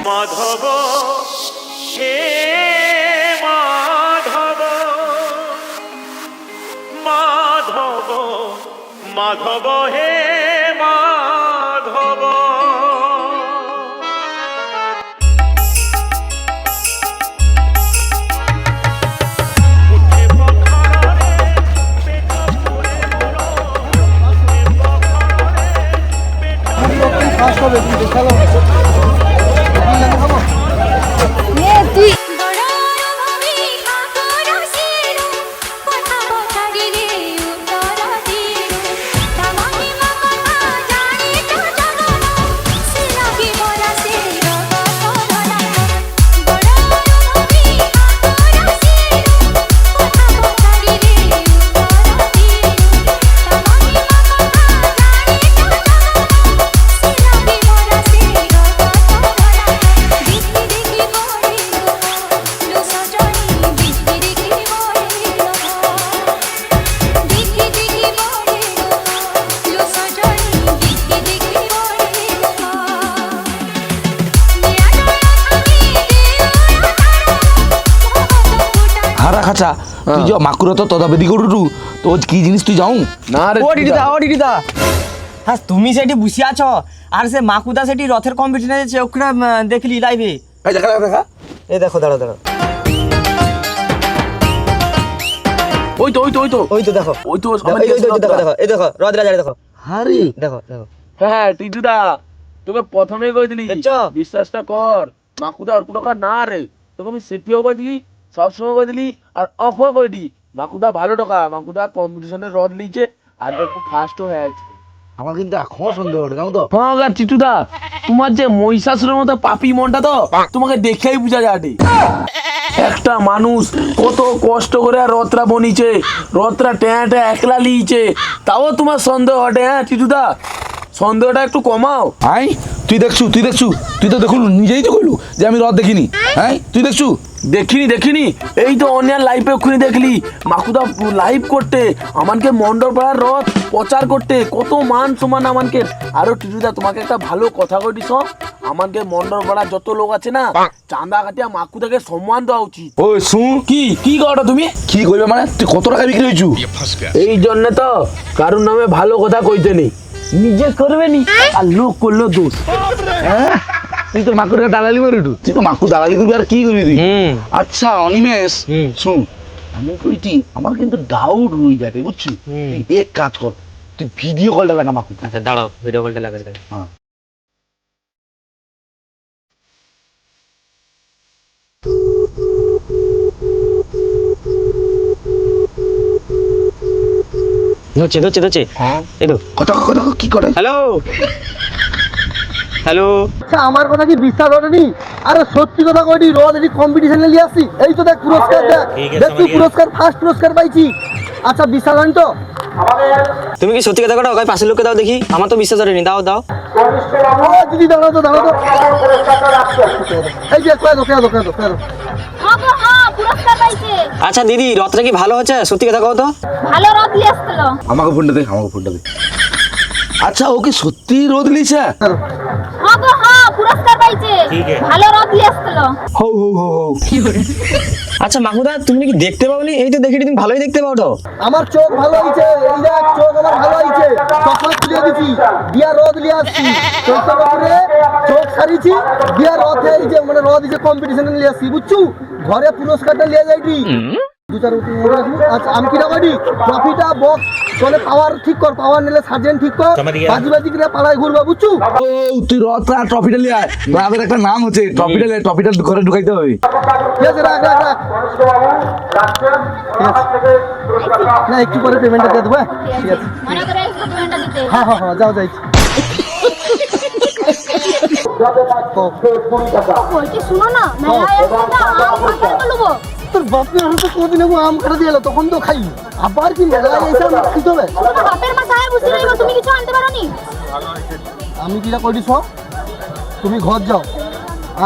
মাধব হে মাধব মাধব মাধব হে মাধব আচ্ছা তুই যে মাকুর তো তদাবেদি করু তো কি জিনিস তুই যাও না রে ও দিদিদা হ্যাঁ তুমি সেটি বসে আছো আর সে মাকুদা সেটি রথের কম্পিটিশনে যাচ্ছে ওখানে দেখলি লাইভে এই দেখা দেখা এই দেখো দাঁড়াও দাঁড়াও ওই তো দেখো ওই তো দেখো এই দেখো রথ রাজা দেখো আরে দেখো দেখো হ্যাঁ টিটুদা তোকে প্রথমেই কই দিলি বিশ্বাসটা কর মাকুদা আর কোনো না রে তোকে আমি সেটিও কই দিলি সবসময় কই দিলি আর অফও কই দি মাকুদা ভালো টাকা মাকুদা কম্পিটিশনে রথ নিচে আর একটু ফার্স্টও হয়ে গেছে আমার কিন্তু এখন সন্দেহ হলো জানো তো হ্যাঁ টিটুদা তোমার যে মহিষাসুরের মতো পাপি মনটা তো তোমাকে দেখেই বোঝা যাবে একটা মানুষ কত কষ্ট করে রথটা বনিছে রথটা ট্যাঁ একলা লিয়েছে তাও তোমার সন্দেহ হটে হ্যাঁ টিটুদা সন্দেহটা একটু কমাও আই তুই দেখছু তুই তো দেখুন নিজেই তো কইলু যে আমি রথ দেখিনি হ্যাঁ তুই দেখছু দেখিনি এই তো অন্যান্য লাইভে ওখানে দেখলি মাকুদা লাইভ করতে আমাকে মন্ডল পাড়ার রথ প্রচার করতে কত মান সম্মান আমাকে আরো টিটুদা তোমাকে একটা ভালো কথা কই দিছ আমাকে মন্ডল পাড়ার যত লোক আছে না চাঁদা কাটিয়া মাকুদাকে সম্মান দেওয়া উচিত ওই শুন কি করো তুমি কি কইবে মানে তুই কত টাকা বিক্রি হইছু এই জন্য তো কারোর নামে ভালো কথা কইতে নেই নিজে করবে নি আর লোক করলো দোষ হ্যাঁ তুই তো মাকুর দালালি মারি তুই তো মাকু দালালি করবি আর কি করবি তুই আচ্ছা অনিমেষ শুন আমি কইটি আমার কিন্তু ডাউট হয়ে যাবে বুঝছিস তুই এক কাজ কর তুই ভিডিও কলটা লাগা মাকু আচ্ছা দাঁড়াও ভিডিও কলটা লাগাই হ্যাঁ ধরছে হ্যাঁ এই তো কথা কি করে হ্যালো আমার কথা কি বিশ্বাস হয়নি? আরে সত্যি কথা কইনি, রোজ এটি কম্পিটিশনে নিয়ে আসছি। এই তো দেখ পুরস্কার, দেখ তুই পুরস্কার, ফার্স্ট পুরস্কার পাইছি। আচ্ছা বিশ্বাস হয়নি তো? তুমি কি সত্যি কথা কও? ওই পাশের লোককে দাও দেখি, আমার তো বিশ্বাস হয়নি। দাও দিদি দাঁড়াও তো এই যে কয় দো পুরস্কার পাইছে। আচ্ছা দিদি, রথটা কি ভালো হচ্ছে? সত্যি কথা কও তো। ভালো রথ নিয়ে আসছিল। আমাকে ফোনটা দে আচ্ছা ওকে সত্যি রোদ লিছে পুরস্কার পাইছে, ভালো রথ নিয়ে আসছিল। হো আচ্ছা মাকুদা, তুমি কি দেখতে পাওনি? এই তো দেখি তুমি ভালোই দেখতে পাও তো। আমার চোখ ভালো হইছে, এই দেখ চোখ আমার ভালো হইছে। চশমা খুলে দিছি, দিয়া রথ নিয়ে আসছি। চশমা করে চোখ সারিছি, দিয়া রথ এই যে মানে রথ এই যে কম্পিটিশনে নিয়ে আসছি, বুঝছু? ঘরে পুরস্কারটা নিয়ে যাইবি। আচ্ছা আমি কিনা করি ট্রফিটা বক্স চলে পাওয়ার ঠিক কর, পাওয়ার নিলে সার্জেন্ট ঠিক কর, বাজি করে পালায় ঘুরবা, বুঝছু? ও তুই রথটা ট্রফিটা লিয়ে আয়, আমাদের একটা নাম হচ্ছে ট্রফিটা ঘরে ঢুকাইতে হবে। ঠিক আছে, রাখ না, একটু পরে পেমেন্টটা দিয়ে দেবো। ঠিক আছে, মনে করে পেমেন্টটা দিতে। হ্যাঁ যাও যাইছি। বলছি শুনো না, মেলা এসেছে, আম কাঁঠাল নেবো। তোর বাপের হাতে কোনদিন আম কাটা দিয়ে এলো, তখন তো খাই। আবার কি মেলায় এসে আম খেতে হবে? বাপের মা সাহেব বুঝতে রইব, তুমি কিছু আনতে পারোনি? আমি কিনা করি সব, তুমি ঘর যাও,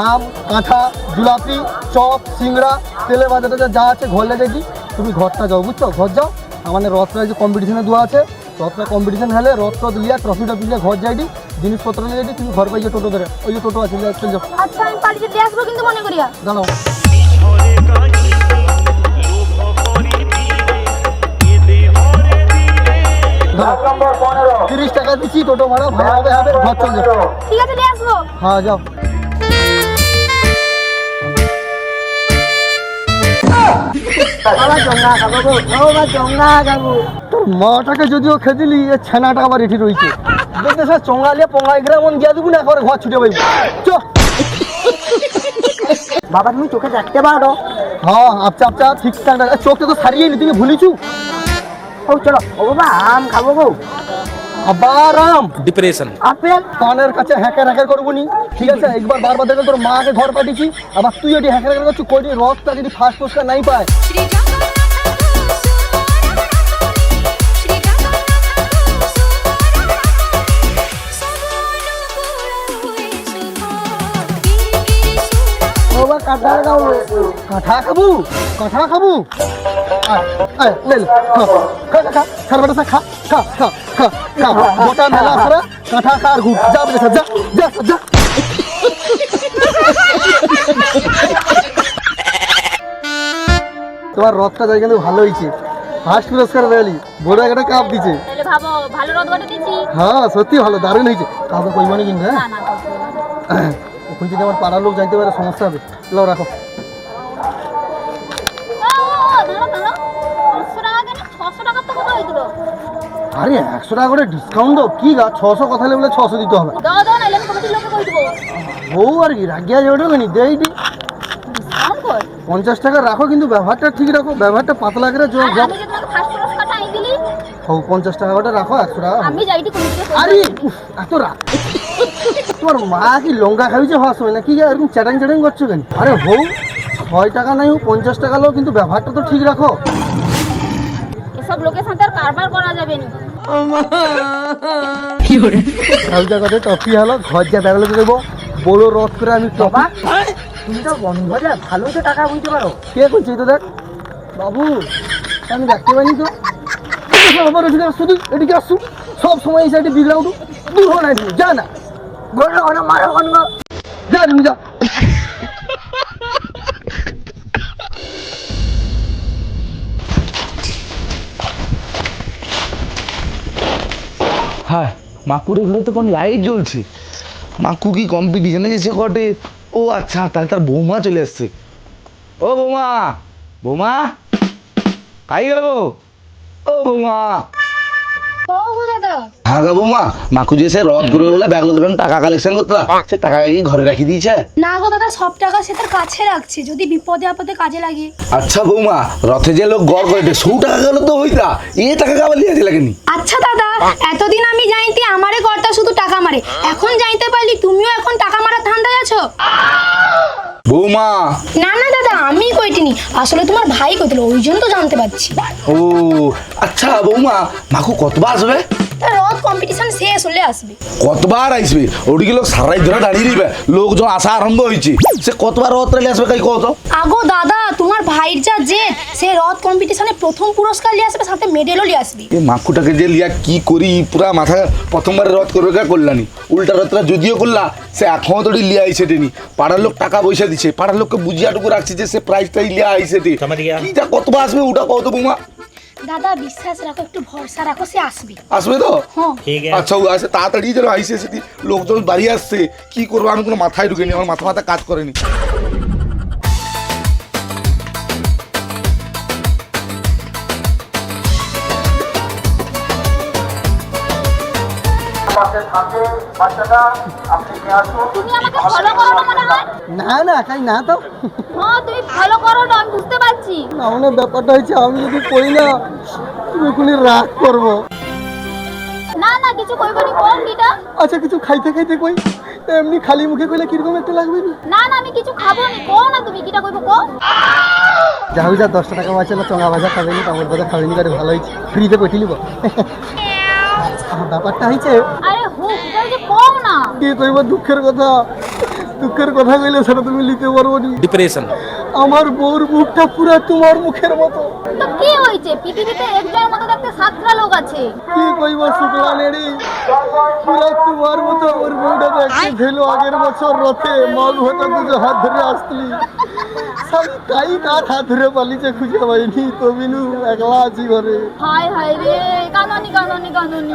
আম কাঁঠা জিলাপি চপ সিংড়া তেলে বাজারে যা আছে ঘর লেগে কি, তুমি ঘরটা যাও, বুঝছো? ঘর যাও, আমাদের রথটা যে কম্পিটিশনে দেওয়া আছে রথটা কম্পিটিশন হলে রথ টথ লিয়া ট্রফি টফি লিয়া ঘর যাইটি জিনিসপত্র নিয়ে যাইটি তুমি ঘর পাইছো টোটো ধরে ওই যে টোটো আছে চল যাও আচ্ছা আমি পালিয়ে দিয়ে আসবো কিন্তু মনে করিয়া দাঁড়াও ঝরে কাহিনী লোভ করিবি এ দেহরে দিলে 30 টাকা দিচ্ছি টোটো ভাড়া ভাড়া হবে হবে ঘর চল যাও ঠিক আছে দিয়ে আসবো হ্যাঁ যাও তোর মাটাকে যদিও খেদিলি এ ছানাটা আবার এটি রয়েছে দেখতে স্যার চঙ্গালিয়া পঙ্গাই গ্রামন গিয়া দেবো না করে ঘর ছুটে পাইব চ বাবা তুমি চোখে দেখতে পারো? হ্যাঁ আপচা আপচা ঠিকঠাক চোখটা তো সারিয়ে নি তুমি ভুলিছু ও চলো ও বাবা আম খাবো গো। আবার আম ডিপ্রেশন আপেল কানের কাছে হ্যাকার হ্যাকার করবো নি ঠিক আছে একবার বারবার দেখে তোর মাকে ঘর পাঠিয়েছি আবার তুই ওটি হ্যাকার হ্যাকার করছু কই রথটা যদি ফার্স্ট পুরস্কার নাই পায় কাঁঠা খাবো কাঁঠা খাবো লে খা খা খা খার বেটা খা খা খা খা খা গোটা মেলা সারা কাঁঠা খা আর ঘুর যা বেটা যা যা যা তোমার রথটা যাই কিন্তু ভালো হয়েছে ফার্স্ট পুরস্কার র্যালি বড় একটা কাপ দিছে তাহলে ভাবো ভালো রথ বটে দিছি হ্যাঁ সত্যি ভালো দারুণ হয়েছে কাউকে কই মানে কিন্তু হ্যাঁ না না ওখান যদি আমার পাড়ার লোক জানতে পারে সমস্যা হবে লো রাখো ধরো ধরো 500 টাকা কেন 600 টাকা তো কথা হইছিল আরে 100 টাকা করে ডিসকাউন্ট দাও কি গা 600 কথা বলে 600 দিতে হবে দাও দাও নাইলে কমিটির লোকে কই দিব বউ আর কি রাগিয়া যাবে নি দেই দি ডিসকাউন্ট কর 50 টাকা রাখো কিন্তু ব্যবহারটা ঠিক রাখো ব্যবহারটা পাতলা করে আর আমি যে তোমাকে ফার্স্ট পুরস্কারটা আই দিলি ও 50 টাকা ওটা রাখো 100 টাকা আমি যাইটি কমিটিতে আরে উফ, এত রাগ তোমার মা কি লঙ্কা খাইছে ভাস হয় না কি এরকম চ্যাটাং চ্যাটাং করছো কেন আরে বউ 6 টাকা নাই 50 টাকা লো কিন্তু ব্যবহারটা তো ঠিক রাখো এসব লোকের সাথে আর কারবার করা যাবে না সব জায়গাতে টপি হলো ঘর যা বেরোলে দেবো বড় রথ করে আমি টপা তুমি তো বন্ধ যা ভালো তো টাকা বুঝতে পারো। কে করছি তো দেখ বাবু আমি দেখতে পাইনি তো আমার এদিকে আসছো তুই এদিকে আসছো সব সময় এই সাইডে বিগড়াও তো দূর হো না তুমি যা না বলো না মারো কোন যা তুমি যা হ্যাঁ মাকুর ঘরে তো কোন লাইট জ্বলছে মাকু কি কম্পিটিশনে গেছে ঘটে ও আচ্ছা তাহলে তার বৌমা চলে আসছে ও বৌমা বৌমা কাই গেল ও বৌমা ও দাদা হ্যাঁ গো বৌমা মাকু যে সে রথ ঘুরে বলে ব্যাগ লোকের টাকা কালেকশন করতে সে টাকা কি ঘরে রাখি দিয়েছে না গো দাদা সব টাকা সে তার কাছে রাখছে যদি বিপদে আপদে কাজে লাগে আচ্ছা বৌমা রথে যে লোক গড় করে সৌ টাকা গেল তো হইতা এ টাকা কাবার লিয়েছে লাগেনি আচ্ছা দাদা এতদিন আমি জানতি আমারে কর্তা শুধু টাকা মারে এখন জানতে পারলি তুমিও এখন টাকা মারার ধান্দায় আছো বৌমা না না দাদা আমি কইটিনি আসলে তোমার ভাই কইছিল ওই জন্য তো জানতে পারছি ও আচ্ছা বৌমা মাকু কতবার আসবে তার রথ কম্পিটিশন শেষ হলে আসবে কতবার আসবে ওদিকে লোক সারাই ধরে দাঁড়িয়ে দিবে লোকজন আসা আরম্ভ হয়েছে সে কতবার রথ রেলে আসবে কাই কত আগো দাদা তোমার ভাইয়ের যা জেদ সে রথ কম্পিটিশনে প্রথম পুরস্কার নিয়ে আসবে সাথে মেডেলও নিয়ে আসবে এ মাকুটাকে যে লিয়া কি করি পুরা মাথা প্রথমবারে রথ করবে কা করলানি উল্টা রথটা যদিও করলা সে এখনো তো লিয়া আইছে টেনি পাড়ার লোক টাকা পয়সা দিছে পাড়ার লোককে বুঝিয়াটুকু রাখছে যে সে প্রাইজটাই লিয়া আইছে টে কিটা কতবার আসবে ওটা কত বৌমা দাদা বিশ্বাস রাখো একটু ভরসা রাখো সে আসবে আসবে তো হ্যাঁ আচ্ছা ও আসে তাড়াতাড়ি যেন আইসে সেটি লোকজন বাড়ি আসছে কি করবো আমি কোনো মাথায় ঢুকেনি আমার মাথা কাজ করেনি তুমি আমাকে ফলো করো না মনে হয় না না কাই না তো হ্যাঁ তুমি ফলো করো না আমি বুঝতে পারছি না মানে ব্যাপারটা হয়েছে আমি যদি করি না তুমি এখনই রাগ করবো না না কিছু কইবনি কোন কিটা আচ্ছা কিছু খাইতে খাইতে কই এমনি খালি মুখে কইলে কিরকম একটা লাগবে নি না না আমি কিছু খাবো না কো না তুমি কিটা কইবো কো যা হই যা 10 টাকা বাঁচে না চঙা ভাজা খাবে নি পাপড় ভাজা খাবে নি করে ভালো হয়েছে ফ্রিতে পেটি নিব ব্যাপারটা হয়েছে আরে হো কিটা যে কও না কি কইব দুঃখের কথা কইলে সেটা তুমি নিতে পারবো নি ডিপ্রেশন আমার বউর মুখটা পুরো তোমার মুখের মতো। তো কি হয়েছে, পৃথিবীতে একজনের মতো দেখতে 7টা লোক আছে। কি কইব শুক্লা নেড়ি, পুরো তোমার মতো আমার বউটা দেখতে ভেলো আগের বছর রথে মগ হতো দুটো হাত ধরে আসতলি, সবই কাই কাঠ হাত ধরে পালিছে খুঁজে পাইনি, তো বিনু একলা আছি ঘরে। হায় হায় রে, কাননি কাননি কাননি।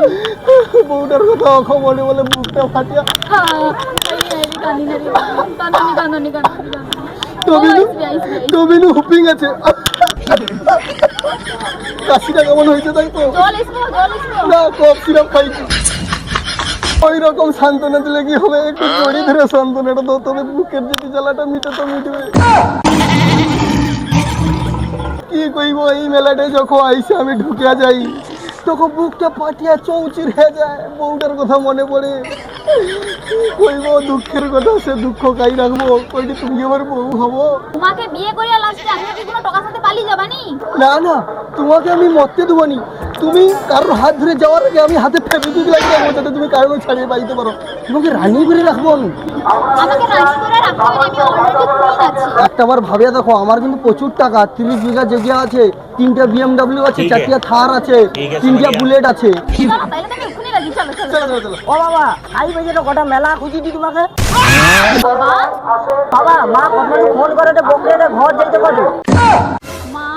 বউটার কথা অখ মনে বলে মুখটা ফাটিয়া। কাননি কাননি কাননি কাননি। তো বিনু হুপিং আছে। কাশিটা কেমন হয়েছে তাই তো? জল এসো জল এসো। না, কফ সিরাপ খাইছি। ওই রকম সান্ত্বনা দিলে কি হবে, একটু জড়ি ধরে সান্ত্বনাটা দাও, তবে বুকের যদি জ্বালাটা মিটে তো মিটবে। কি কইব, এই মেলাটায় যখন আইসে আমি ঢুকিয়া যাই তখন বুকটা পাটিয়া চৌচির হয়ে যায়, বউটার কথা মনে পড়ে। কি কইব দুঃখের কথা, সে দুঃখ কাই রাখবো, কইটি তুমি আমার বউ হবো? তোমাকে বিয়ে করিয়া লাস্টে আমি কি কোনো টাকা সাথে পালিয়ে যাবানি? না না, তোমাকে আমি মরতে দেবো নি। তুমি কারোর হাত ধরে যাওয়ার আগে আমি হাতে ফেবিকুইক লাগিয়ে রাখবো, যাতে তুমি কারোর ছাড়িয়ে পাইতে পারো। তোমাকে রানি করে রাখবো আমি। আমাকে রাজি করে রাখতে হবে, আমি অলরেডি কুইন আছি। একটা বার ভাবিয়া দেখো, আমার কিন্তু প্রচুর টাকা, 30 বিঘা জায়গা আছে, 3টা BMW আছে, 4টা থার আছে, 3টা বুলেট আছে। চলো তাইলে তুমি এক্ষুনি রাজি, চলো চলো। চলো চলো চলো। ও বাবা, আই বেজে তো গোটা মেলা খুঁজি দি তোমাকে। বাবা বাবা, মা কখনো ফোন করে তো বকরে ঘর যাইতে পারো। মা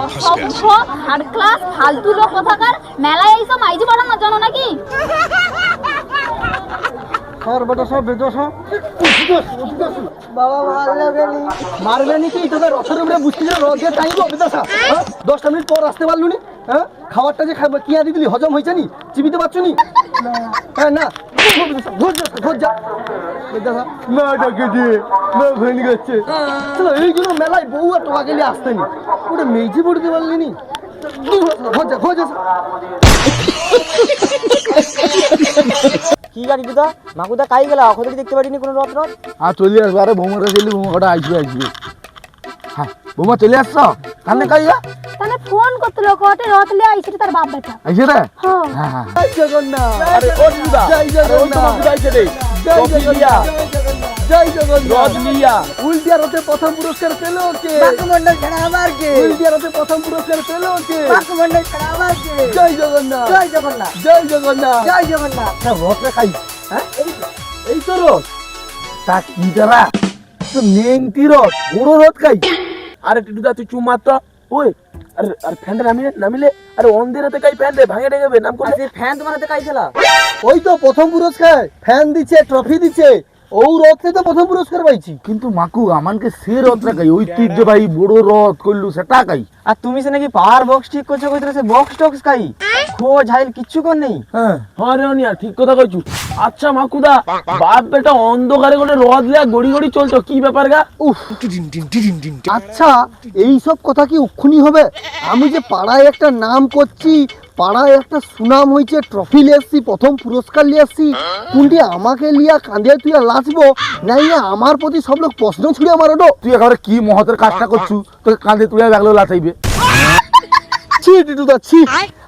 অসভ্য থার্ড ক্লাস ফালতু লোক কোথাকার, মেলায় এইসব মাইজি পড়ানোর জন্য নাকি? আর বেটা সব বেদোস বাবা মারবে নি কি তোদের রথের উপরে বুঝতে যা রথে টাইম বেদোসা। 10টা মিনিট পর আসতে পারলু নি? হ্যাঁ, খাবারটা যে খাবে কি আদি দিলি, হজম হইছে নি? চিবিতে পারছো নি? হ্যাঁ না, ঘর যা বেদোসা। না ডাকে দিয়ে না ভেন গেছে। চলো, এই জন্য মেলায় বউ আর টোকা গেলে আসতে নি, ওটা মেজি পড়তে পারলি নি? ঘর যা ঘর যা। কি গাড়ি দিদা, মাকুদা কাই গেলা, ওখানে দেখতে পারিনি কোনো রথ রথ। আর চলে আসবে, আরে বৌমার কাছে এলি বৌমা কটা আসবে আসবে। হ্যাঁ বৌমা চলে আসছ, কানে কাইয়া তাহলে ফোন করতে লোক ওটে রথ লিয়ে আইছে তার বাপ বেটা। আইছে রে। হ্যাঁ হ্যাঁ হ্যাঁ জয় জগন্নাথ। আরে ও দিদা, জয় জগন্নাথ। মাকুদা আইছে রে। জয় কফি লিয়া, জগন্নাথ। জয় জগন্নাথ। রথ লিয়া। উল্টিয়া রথে প্রথম পুরস্কার পেল কে? বাকুমন্ডল ছাড়া আবার কে? উল্টিয়া রথে প্রথম পুরস্কার পেল কে? বাকুমন্ডল ছাড়া আবার কে? জয় জগন্নাথ। জয় জগন্নাথ, জয় জগন্নাথ। জয় জগন্নাথ। রথে খাই, হ্যাঁ এই তো রথ। তা কি করা তো নেংটি রথ, বড় রথ খাই। আরে টিটুদা তুই চুপ মার তো। ওই আরে আরে ফ্যানটা নামিলে আরে অন্ধের হাতে কাই ফ্যান রে ভাঙে ডেগে নাম করে। আরে ফ্যান তোমার হাতে কাই খেলা? ওই তো প্রথম পুরস্কার, ফ্যান দিচ্ছে, ট্রফি দিচ্ছে, ও রথে তো প্রথম পুরস্কার পাইছি। কিন্তু মাকু আমানকে সে রথটা কাই, ঐতিহ্যবাহী বড় রথ করলু সেটা কাই। আর তুমি সে নাকি পাওয়ার বক্স ঠিক করছো, কইতে সে বক্স টক্স কাই খোঁজ হাইল কিচ্ছু কর নেই। হ্যাঁ হ্যাঁ রে অনিয়া ঠিক কথা কইছু। আচ্ছা মাকুদা, বাপ বেটা অন্ধকারে করে রথ লিয়া গড়ি গড়ি চলছো, কি ব্যাপার গা? উফ, আচ্ছা এই সব কথা কি উক্ষুনি হবে? আমি যে পাড়ায় একটা নাম করছি, পাড়ায় একটা সুনাম হয়েছে, ট্রফি নিয়ে আসছি, প্রথম পুরস্কার নিয়ে আসছি, কোনটি আমাকে লিয়া কাঁদে তুই লাচবো নাই? আমার প্রতি সব লোক প্রশ্ন ছুড়ে মারো। তুই একেবারে কি মহতের কাজটা করছু, তোকে কাঁধে তুলে লাগলো লাচাইবে। ছি টিটুদা ছি,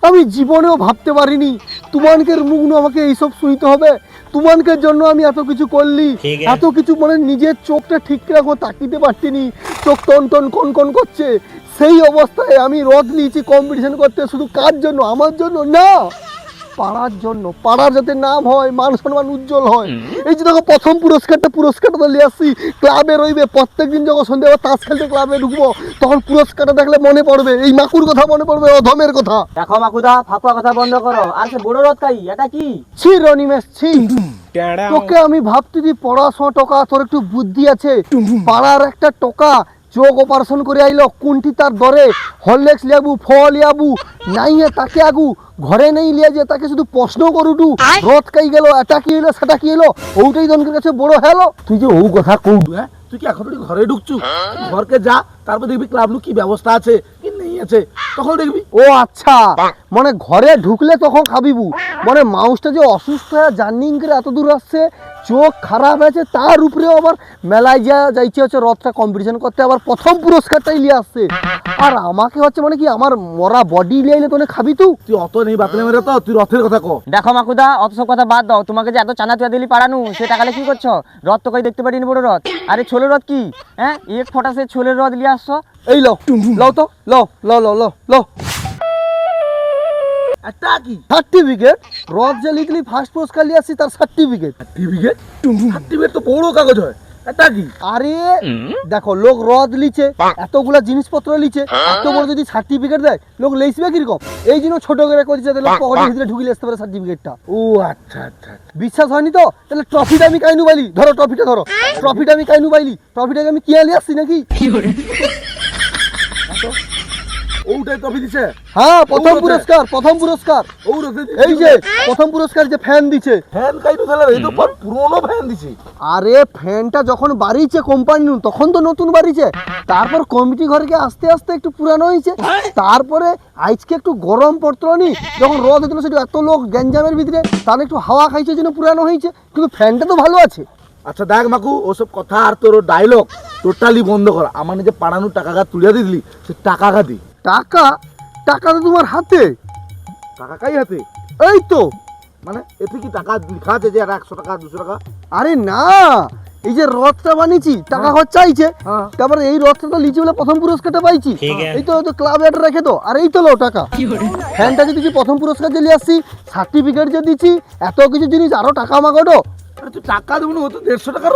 আমি জীবনেও ভাবতে পারিনি তুমানকের মুখ আমাকে এইসব শুইতে হবে। তুমানকের জন্য আমি এত কিছু করলি, এত কিছু মানে নিজের চোখটা ঠিক রাখবো তাকিতে পারতিনি, চোখ টন টন কন কন করছে। সেই অবস্থায় আমি রথ নিয়েছি কম্পিটিশন করতে, শুধু কার জন্য? আমার জন্য না, পাড়ার জন্য। পাড়ার যাতে নাম হয়, মান সম্মান উজ্জ্বল হয়। এই যে দেখো প্রথম পুরস্কারটা তো নিয়ে আসছি, ক্লাবে রইবে, প্রত্যেকদিন যখন সন্ধ্যে তাস খেলতে ক্লাবে ঢুকবো তখন পুরস্কারটা দেখলে মনে পড়বে এই মাকুর কথা, মনে পড়বে অধমের কথা। দেখো মাকুদা, ফাঁকুয়া কথা বন্ধ করো। আর সে বড় রথ কাই, এটা কি? ছি রনিমেশ ছি, তোকে আমি ভাবতে দি পড়াশোনা টোকা, তোর একটু বুদ্ধি আছে। পাড়ার একটা টোকা চোখ অপারেশন করে আইলো, কোনটি তার দরে হরলেক্স লিয়াবু, ফল লিয়াবু নাই হে তাকে আগু, ঘরে নেই লিয়া যে তাকে শুধু প্রশ্ন করুটু, রথ কাই গেল, এটা কি হলো সেটা কি হলো, ওইটাই জনকের কাছে বড় হলো। তুই যে ও কথা কৌ, হ্যাঁ তুই কি এখন ঘরে ঢুকছু? ঘরকে যা, তারপর দেখবি ক্লাব কি ব্যবস্থা আছে কি নেই আছে। তখন দেখবি। ও আচ্ছা, মানে ঘরে ঢুকলে তখন খাবিবু, মানে মাউসটা যে অসুস্থ হয়ে জার্নিং করে এত দূর আসছে, চোখ খারাপ আছে, তার উপরেও আবার মেলায় যাইছে হচ্ছে রথটা কম্পিটিশন করতে, আবার প্রথম পুরস্কারটাই নিয়ে আসছে। আর আমাকে হচ্ছে মানে কি আমার মরা বডি নিয়ে এলে তোনে খাবি তুই অত নেই বাতলে মেরে, তো তুই রথের কথা কো। দেখো মাকুদা, অত সব কথা বাদ দাও, তোমাকে যে এত চানা চুয়া দিলি পারানু, সে টাকালে কি করছো? রথ তো কই দেখতে পারিনি বড় রথ। আরে ছোলের রথ কি, হ্যাঁ এক ফোঁটা সে ছোলের রথ নিয়ে আসছো। এই লো লও তো, লো লো লো লো লো একটা কি সার্টিফিকেট, রথ যে লিখলি ফার্স্ট পুরস্কার নিয়ে আসছি তার সার্টিফিকেট। সার্টিফিকেট তো বড় কাগজ হয়, এটা কি? আরে দেখো, লোক রথ লিচে, এতগুলা জিনিসপত্র লিচে, এত বড় যদি সার্টিফিকেট দেয় লোক লেইসবে কিরকম? এই জন্য ছোট করে করেছে যাতে লোক পকেটের ভিতরে ঢুকিয়ে আসতে পারে সার্টিফিকেটটা। ও আচ্ছা আচ্ছা, বিশ্বাস হয়নি তো? তাহলে ট্রফিটা আমি কাইনু বাইলি, ধরো ট্রফিটা ধরো, ট্রফিটা আমি কাইনু বাইলি, ট্রফিটাকে আমি কিনে নিয়ে আসছি নাকি? ওটাই ট্রফি দিছে। হ্যাঁ, প্রথম পুরস্কার, প্রথম পুরস্কার। এই যে প্রথম পুরস্কার যে ফ্যান দিছে। ফ্যান কাইটু তাহলে এই তো পুরনো ফ্যান দিছে। আরে ফ্যানটা যখন বাড়িছে কোম্পানি তখন তো নতুন বাড়িছে, তারপর কমিটি ঘরকে আস্তে আস্তে একটু পুরানো হয়েছে, তারপরে আজকে একটু গরম পড়তো নি, যখন রোদ হতো সেটা এত লোক গ্যাঞ্জামের ভিতরে, তাহলে একটু হাওয়া খাইছে জন্য পুরানো হয়েছে, কিন্তু ফ্যানটা তো ভালো আছে। আচ্ছা দেখ মাকু, ওসব কথা আর তোর ডায়লগ টোটালি বন্ধ কর। আমার নিজে পাড়ানোর টাকা তুলে দিলি, সে টাকা দি। টাকা? টাকা তো তোমার হাতে। টাকা কাই হাতে? এই তো, মানে এতে কি টাকা লেখা আছে যে 100 টাকা 200 টাকা? আরে না, এই যে রথটা বানিয়েছি টাকা খরচা হয়েছে, হ্যাঁ। তারপরে এই রথটা তো লিচে বলে প্রথম পুরস্কারটা পাইছি, এই তো ক্লাব এটা রেখে তো, আর এই তো লো টাকা। ফ্যানটা যে দিচ্ছি প্রথম পুরস্কার যে নিয়ে আসছি, সার্টিফিকেট যে দিচ্ছি, এত কিছু জিনিস, আরো টাকা আমাকে ওটো। আরে তুই টাকা দেবো না, ও তো 150 টাকার।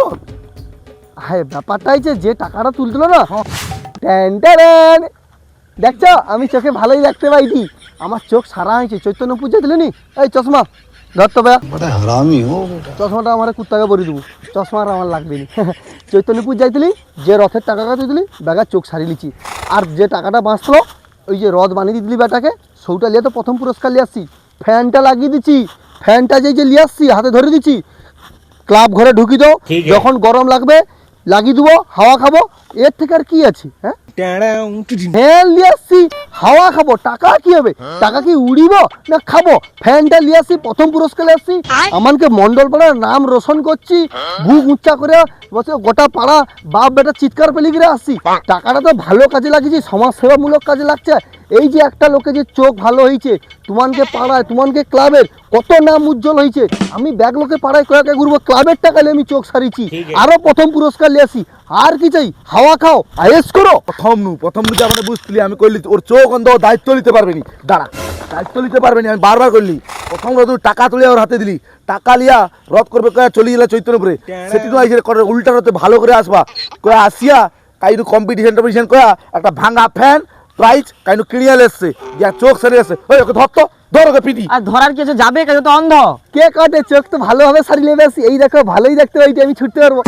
হ্যাঁ, ব্যাপারটা হচ্ছে যে টাকাটা তুলছিল না, ট্যান ট্যান, দেখছো আমি চোখে ভালোই দেখতে পাইছি, আমার চোখ সারা হয়েছে। চৈতন্য পূজা দিলে নি, এই চশমা ধর তো ভাইয়া, চশমাটা আমার কুত্তাকে পরিয়ে দেবো, চশমা আর আমার লাগবে না। চৈতন্য পূজা যাইতিলি, যে রথের টাকাটা তুই দিলি, ব্যাগার চোখ সারিয়ে লিছি, আর যে টাকাটা বাঁচলো ওই যে রথ বানিয়ে দিলি বেটাকে, সৌটা লিয়ে তো প্রথম পুরস্কার নিয়ে আসছি। ফ্যানটা লাগিয়ে দিচ্ছি, ফ্যানটা যে নিয়ে আসছি হাতে ধরে দিচ্ছি, ক্লাব ঘরে ঢুকি দাও, যখন গরম লাগবে লাগিয়ে দেবো, হাওয়া খাবো, এর থেকে আর কি আছে? হ্যাঁ, ফ্যান নিয়ে আসছি, হাওয়া খাবো, টাকা কি হবে? টাকা কি উড়িব না খাবো? ফ্যানটা নিয়ে আসছি, প্রথম পুরস্কার নিয়ে আসছি, আমাকে মন্ডল পাড়ার নাম রোশন করছি, বুক উচ্চা করে বসে গোটা পাড়া বাপ বেটা চিৎকার পেলি করে আসছি। টাকাটা তো ভালো কাজে লাগিয়েছি, সমাজ সেবামূলক কাজে লাগছে। এই যে একটা লোকে যে চোখ ভালো হয়েছে, তোমানকে পাড়ায়, তোমানকে ক্লাবের কত নাম উজ্জ্বল হয়েছে, আমি ব্যাগ লোকে পাড়ায় কয়েক ঘুরবো, ক্লাবের টাকা নিয়ে আমি চোখ সারিছি, আরো প্রথম পুরস্কার নিয়ে আসি। আর কি চাই? হাওয়া খাও, আয়েস করো। প্রথম যে আমাদের বুঝলি, আমি করলি ওর চোখ অন্ধ, দায়িত্ব নিতে পারবে নি, দাঁড়া, দায়িত্ব নিতে পারবে নি, আমি বারবার করলি। প্রথম রথ টাকা তুলে ওর হাতে দিলি, টাকা লিয়া রথ করবে কয়া চলে গেলে চৈতন্যপুরে, সেটি তো করে উল্টা রথে ভালো করে আসবা কয়া আসিয়া, কাইনু কম্পিটিশন টম্পিটিশন কয়া একটা ভাঙা ফ্যান প্রাইজ কাইনু কিনিয়াল এসছে, যা চোখ সারি আসছে, ওই ওকে ধর তো, ধর ওকে পিটি। আর ধরার কিছু যাবে, কেউ তো অন্ধ। কে কাটে? চোখ তো ভালোভাবে সারি লেবে আসি, এই দেখো ভালোই দেখতে পাইটি, আমি ছুটতে পারবো।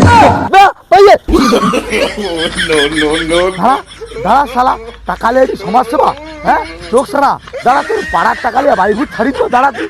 দাঁড়া শালা, টাকা লিয়ে সমাজ সেবা, হ্যাঁ চোখ সারা, দাঁড়া তোর পাড়ার টাকা লিয়া বাড়ি ঘুর ছাড়ি তো, দাঁড়া তুই।